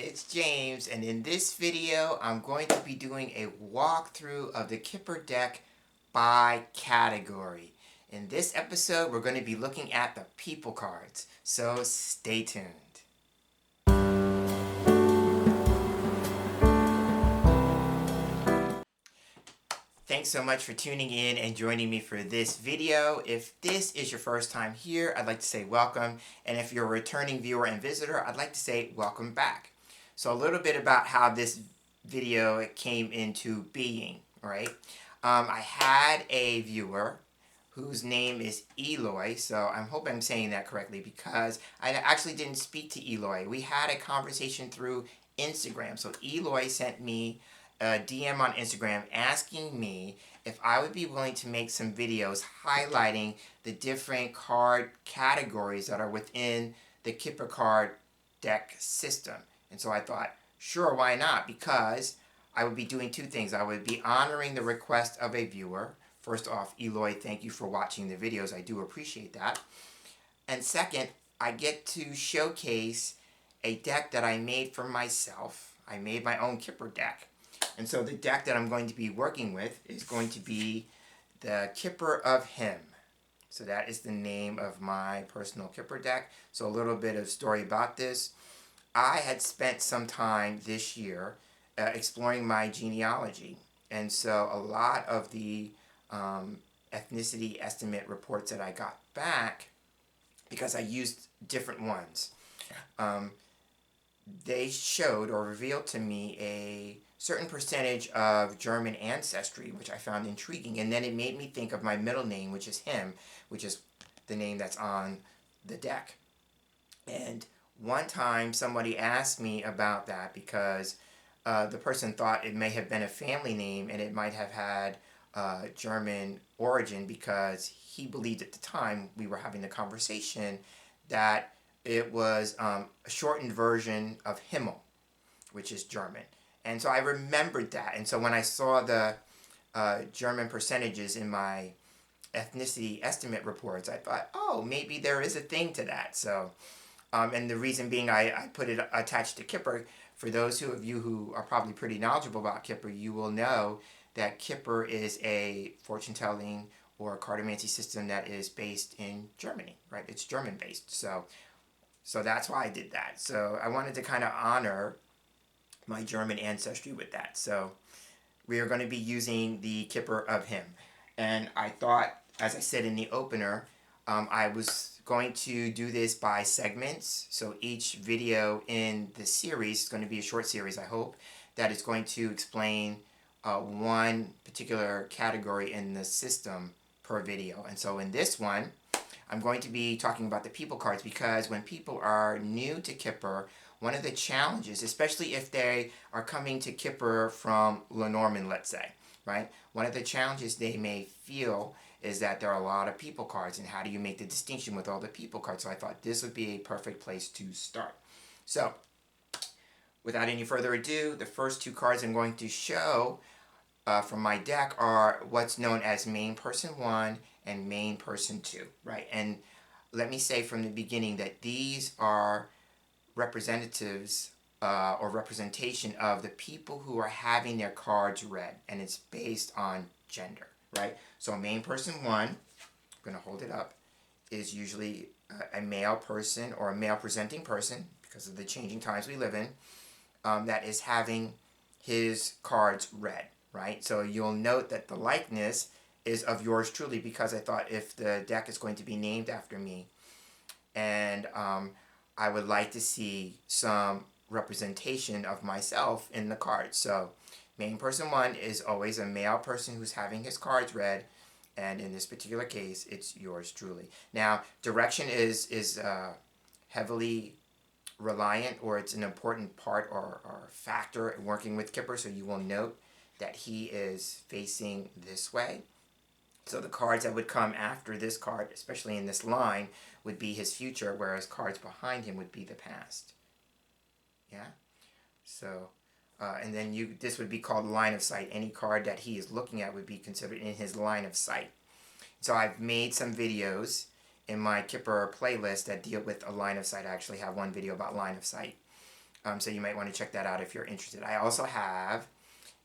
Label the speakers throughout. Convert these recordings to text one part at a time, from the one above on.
Speaker 1: it's James, and in this video I'm going to be doing a walkthrough of the Kipper deck by category. In this episode we're going to be looking at the people cards, so stay tuned. Thanks so much for tuning in and joining me for this video. If this is your first time here, I'd like to say welcome, and if you're a returning viewer and visitor, I'd like to say welcome back. So a little bit about how this video came into being, right? I had a viewer whose name is Eloy, so I hope I'm saying that correctly because I actually didn't speak to Eloy. We had a conversation through Instagram, so Eloy sent me a DM on Instagram asking me if I would be willing to make some videos highlighting the different card categories that are within the Kipper card deck system. And so I thought, sure, why not? Because I would be doing two things. I would be honoring the request of a viewer. First off, Eloy, thank you for watching the videos. I do appreciate that. And second, I get to showcase a deck that I made for myself. I made my own Kipper deck. And so the deck that I'm going to be working with is going to be the Kipper of Himm. So that is the name of my personal Kipper deck. So a little bit of story about this. I had spent some time this year exploring my genealogy. And so a lot of the ethnicity estimate reports that I got back, because I used different ones, they showed or revealed to me a certain percentage of German ancestry, which I found intriguing. And then it made me think of my middle name, which is Himm, which is the name that's on the deck. And one time somebody asked me about that because the person thought it may have been a family name and it might have had German origin, because he believed at the time we were having the conversation that it was a shortened version of Himmel, which is German. And so I remembered that. And so when I saw the German percentages in my ethnicity estimate reports, I thought, oh, maybe there is a thing to that. So, and the reason being I put it attached to Kipper. For those of you who are probably pretty knowledgeable about Kipper, you will know that Kipper is a fortune-telling or cartomancy system that is based in Germany, right? It's German-based. So that's why I did that. So I wanted to kind of honor my German ancestry with that. So we are going to be using the Kipper of Himm. And I thought, as I said in the opener, I was going to do this by segments. So each video in the series is going to be a short series, I hope, that is going to explain one particular category in the system per video. And so in this one, I'm going to be talking about the people cards, because when people are new to Kipper, one of the challenges, especially if they are coming to Kipper from Lenormand, let's say, right? One of the challenges they may feel is that there are a lot of people cards, and how do you make the distinction with all the people cards? So I thought this would be a perfect place to start. So, without any further ado, the first two cards I'm going to show from my deck are what's known as main person 1 and main person 2, right? And let me say from the beginning that these are representatives or representation of the people who are having their cards read, and it's based on gender, right? So main person 1, I'm going to hold it up, is usually a male person or a male presenting person, because of the changing times we live in, that is having his cards read, right? So you'll note that the likeness is of yours truly, because I thought if the deck is going to be named after me, and I would like to see some representation of myself in the cards. So main person 1 is always a male person who's having his cards read, and in this particular case, it's yours truly. Now, direction is heavily reliant, or it's an important part or factor in working with Kipper, so you will note that he is facing this way. So the cards that would come after this card, especially in this line, would be his future, whereas cards behind him would be the past. Yeah? So, and then this would be called line of sight. Any card that he is looking at would be considered in his line of sight. So I've made some videos in my Kipper playlist that deal with a line of sight. I actually have one video about line of sight. So you might want to check that out if you're interested. I also have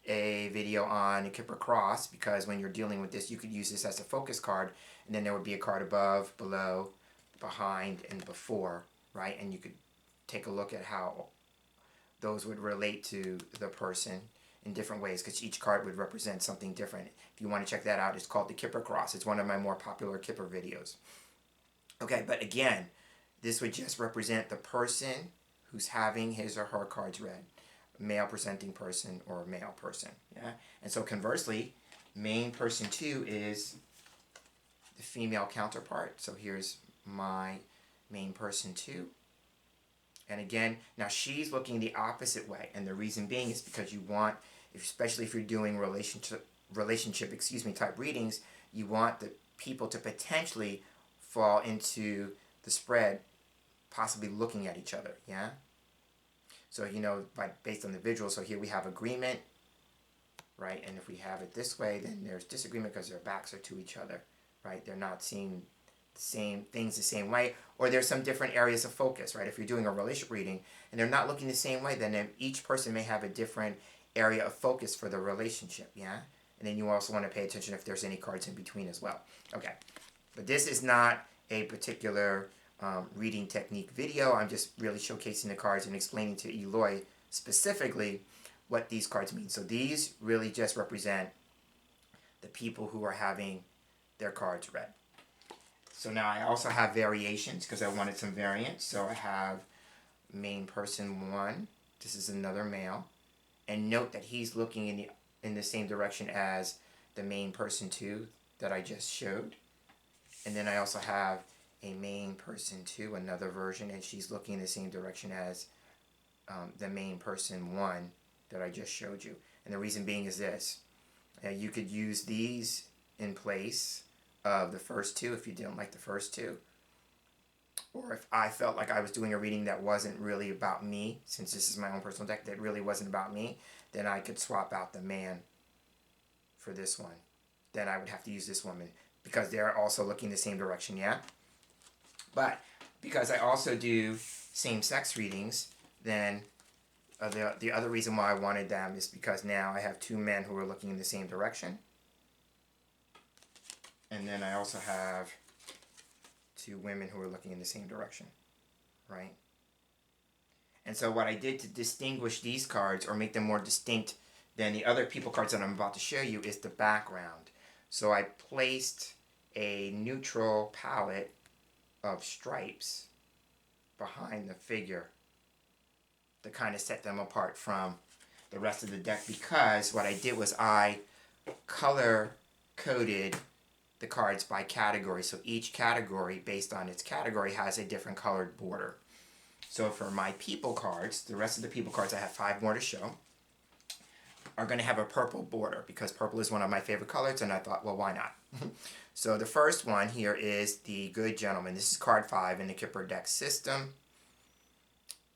Speaker 1: a video on a Kipper cross, because when you're dealing with this, you could use this as a focus card, and then there would be a card above, below, behind, and before, right? And you could take a look at how those would relate to the person in different ways, because each card would represent something different. If you want to check that out, it's called the Kipper cross. It's one of my more popular Kipper videos. Okay, but again, this would just represent the person who's having his or her cards read. Male presenting person or male person. Yeah. And so conversely, main person 2 is the female counterpart. So here's my main person 2. And again, now she's looking the opposite way. And the reason being is because you want, especially if you're doing relationship type readings, you want the people to potentially fall into the spread, possibly looking at each other. Yeah. So, based on the visual, so here we have agreement, right? And if we have it this way, then there's disagreement because their backs are to each other, right? They're not seeing the same things the same way, or there's some different areas of focus, right? If you're doing a relationship reading and they're not looking the same way, then each person may have a different area of focus for the relationship, yeah? And then you also want to pay attention if there's any cards in between as well. Okay, but this is not a particular reading technique video. I'm just really showcasing the cards and explaining to Eloy specifically what these cards mean. So these really just represent the people who are having their cards read. So now I also have variations because I wanted some variants. So I have main person 1. This is another male. And note that he's looking in the same direction as the main person 2 that I just showed. And then I also have a main person 2, another version, and she's looking in the same direction as the main person 1 that I just showed you. And the reason being is this. You could use these in place of the first 2 if you didn't like the first 2. Or if I felt like I was doing a reading that wasn't really about me, since this is my own personal deck that really wasn't about me, then I could swap out the man for this one. Then I would have to use this woman, because they're also looking the same direction, yeah? But because I also do same-sex readings, then the other reason why I wanted them is because now I have 2 men who are looking in the same direction. And then I also have 2 women who are looking in the same direction, right? And so what I did to distinguish these cards, or make them more distinct than the other people cards that I'm about to show you, is the background. So I placed a neutral palette of stripes behind the figure to kind of set them apart from the rest of the deck, because what I did was I color coded the cards by category. So each category, based on its category, has a different colored border. So for my people cards, the rest of the people cards, I have 5 more to show, are going to have a purple border, because purple is one of my favorite colors, and I thought, well, why not? So the first one here is the Good Gentleman. This is card 5 in the Kipper deck system,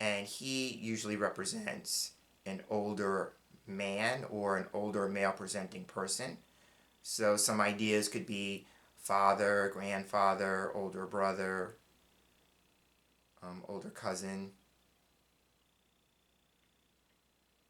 Speaker 1: and he usually represents an older man or an older male presenting person. So some ideas could be father, grandfather, older brother, older cousin.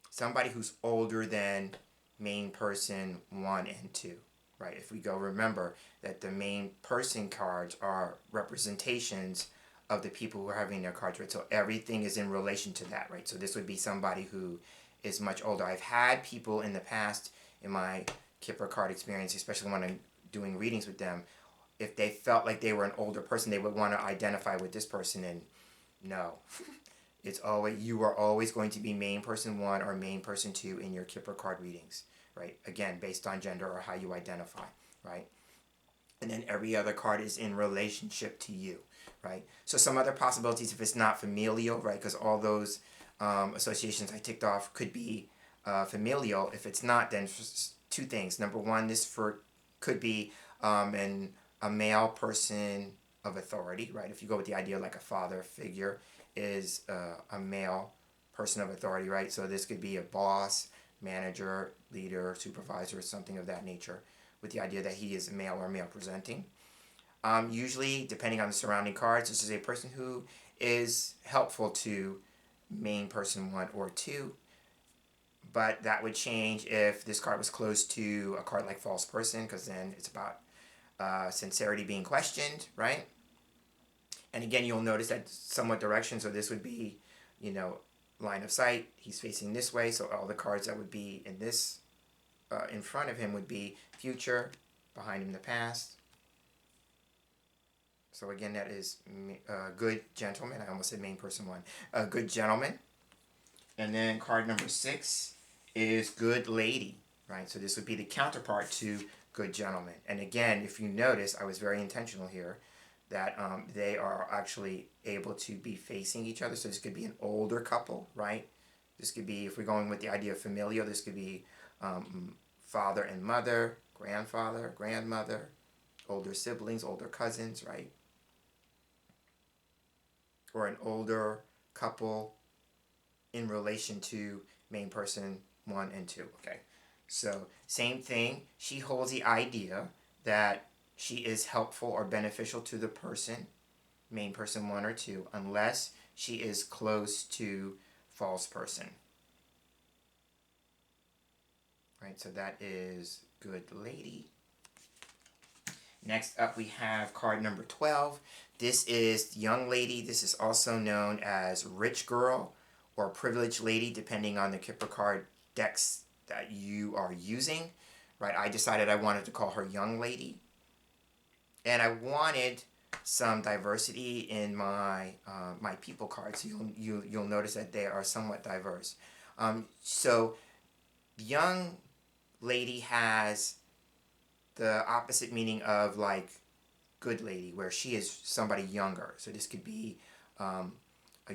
Speaker 1: Somebody who's older than main person 1 and 2, right? If we go, remember that the main person cards are representations of the people who are having their cards read. So everything is in relation to that, right? So this would be somebody who is much older. I've had people in the past in my Kipper card experience, especially when I'm doing readings with them, if they felt like they were an older person, they would want to identify with this person, and no. It's always, you are always going to be main person 1 or main person 2 in your Kipper card readings, right? Again, based on gender or how you identify, right? And then every other card is in relationship to you, right? So some other possibilities, if it's not familial, right? Because all those associations I ticked off could be familial. If it's not, then 2 things. Number 1, this could be a male person of authority, right? If you go with the idea like a father figure is a male person of authority, right? So this could be a boss, manager, leader, supervisor, something of that nature, with the idea that he is male or male presenting. Usually, depending on the surrounding cards, this is a person who is helpful to main person 1 or 2. But that would change if this card was close to a card like false person, because then it's about sincerity being questioned, right? And again, you'll notice that somewhat direction. So this would be, you know, line of sight. He's facing this way. So all the cards that would be in this, in front of him would be future, behind him the past. So again, that is good gentleman. I almost said main person 1. A good gentleman. And then card number 6 is good lady, right? So this would be the counterpart to good gentleman. And again, if you notice, I was very intentional here that they are actually able to be facing each other. So this could be an older couple, right? This could be, if we're going with the idea of familial, this could be father and mother, grandfather, grandmother, older siblings, older cousins, right? Or an older couple in relation to main person 1 and 2. Okay, so same thing. She holds the idea that she is helpful or beneficial to the person, main person 1 or 2, unless she is close to false person. Right, so that is good lady. Next up we have card number 12. This is young lady. This is also known as rich girl or privileged lady, depending on the Kipper card decks that you are using. Right, I decided I wanted to call her young lady. And I wanted some diversity in my my people cards. You'll notice that they are somewhat diverse. So young lady has the opposite meaning of like good lady, where she is somebody younger. So this could be a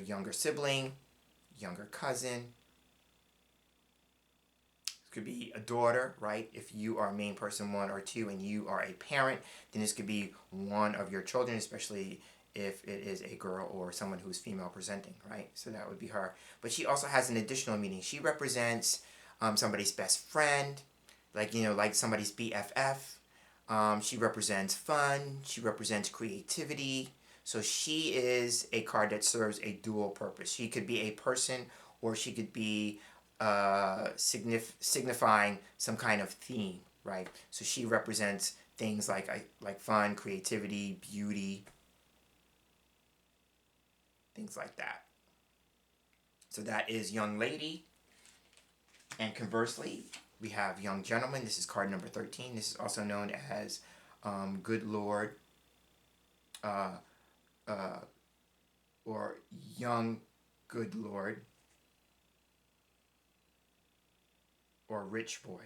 Speaker 1: younger sibling, younger cousin. It could be a daughter, right? If you are main person 1 or 2 and you are a parent, then this could be one of your children, especially if it is a girl or someone who's female presenting, right? So that would be her. But she also has an additional meaning. She represents somebody's best friend, like, you know, like somebody's BFF. She represents fun. She represents creativity. So she is a card that serves a dual purpose. She could be a person, or she could be signifying some kind of theme, right? So she represents things like fun, creativity, beauty, things like that. So that is young lady. And conversely, we have young gentleman. This is card number 13. This is also known as good lord, or young good lord, or rich boy,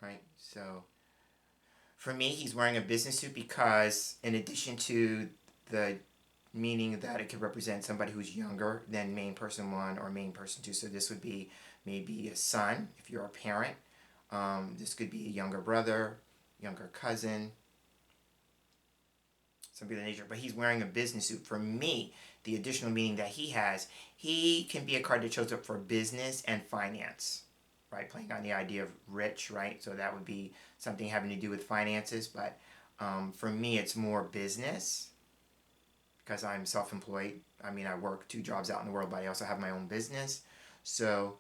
Speaker 1: right? So for me, he's wearing a business suit because in addition to the meaning that it could represent somebody who's younger than main person 1 or main person 2. So this would be maybe a son if you're a parent. This could be a younger brother, younger cousin, something of that nature. But he's wearing a business suit. For me, the additional meaning that he can be a card that shows up for business and finance, right? Playing on the idea of rich, right? So that would be something having to do with finances. But for me, it's more business because I'm self-employed. I mean, I work 2 jobs out in the world, but I also have my own business. So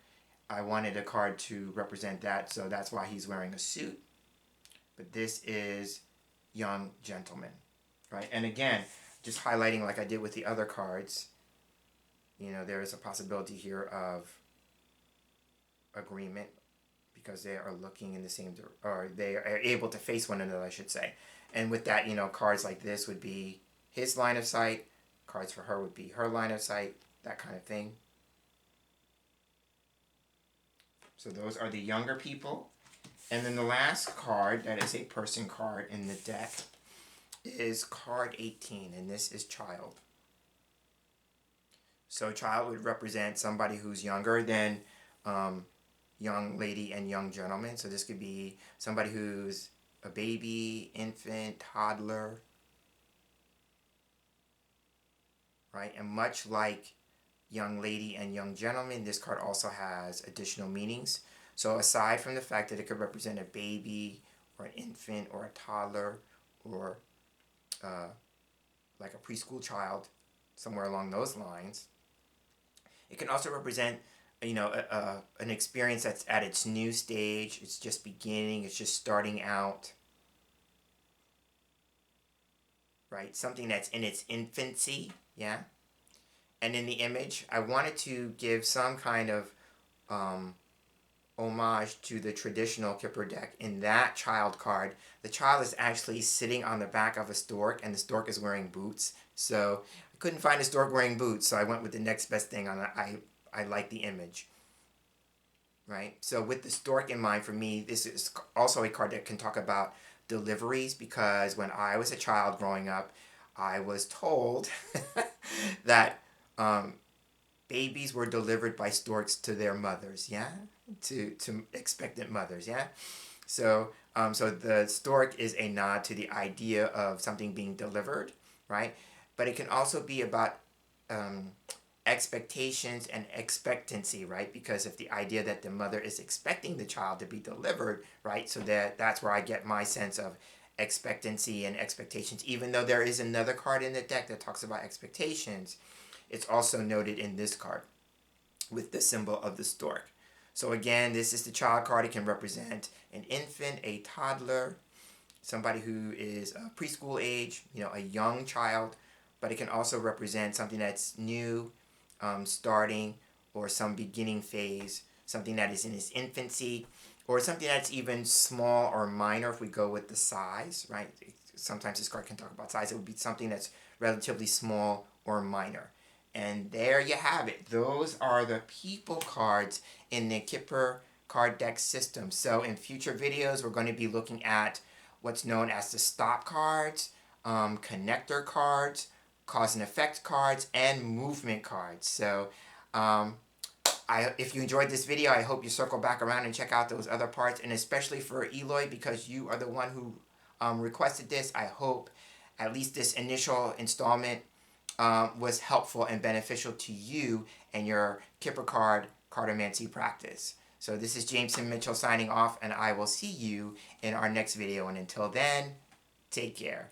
Speaker 1: I wanted a card to represent that. So that's why he's wearing a suit. But this is young gentleman, right? And again, just highlighting like I did with the other cards, you know, there is a possibility here of agreement because they are looking in the same, or they are able to face one another, I should say. And with that, you know, cards like this would be his line of sight, cards for her would be her line of sight, that kind of thing. So those are the younger people. And then the last card that is a person card in the deck is card 18, and this is child. So child would represent somebody who's younger than young lady and young gentleman. So this could be somebody who's a baby, infant, toddler, right? And much like young lady and young gentleman, this card also has additional meanings. So aside from the fact that it could represent a baby or an infant or a toddler or like a preschool child, somewhere along those lines, It can also represent, an experience that's at its new stage. It's just beginning. It's just starting out. Right? Something that's in its infancy. Yeah. And in the image, I wanted to give some kind of homage to the traditional Kipper deck. In that child card, the child is actually sitting on the back of a stork, and the stork is wearing boots. So I couldn't find a stork wearing boots, so I went with the next best thing. I like the image. Right? So with the stork in mind, for me, this is also a card that can talk about deliveries, because when I was a child growing up, I was told that babies were delivered by storks to their mothers, yeah? To expectant mothers, yeah? So the stork is a nod to the idea of something being delivered, right? But it can also be about expectations and expectancy, right? Because of the idea that the mother is expecting the child to be delivered, right? So that's where I get my sense of expectancy and expectations. Even though there is another card in the deck that talks about expectations, it's also noted in this card with the symbol of the stork. So again, this is the child card. It can represent an infant, a toddler, somebody who is a preschool age, a young child, but it can also represent something that's new, starting, or some beginning phase, something that is in its infancy, or something that's even small or minor if we go with the size, right? Sometimes this card can talk about size. It would be something that's relatively small or minor. And there you have it. Those are the people cards in the Kipper card deck system. So in future videos, we're going to be looking at what's known as the stop cards, connector cards, cause and effect cards, and movement cards. So if you enjoyed this video, I hope you circle back around and check out those other parts, and especially for Eloy, because you are the one who requested this. I hope at least this initial installment was helpful and beneficial to you and your Kipper card cartomancy practice. So this is Jameson Mitchell signing off, and I will see you in our next video. And until then, take care.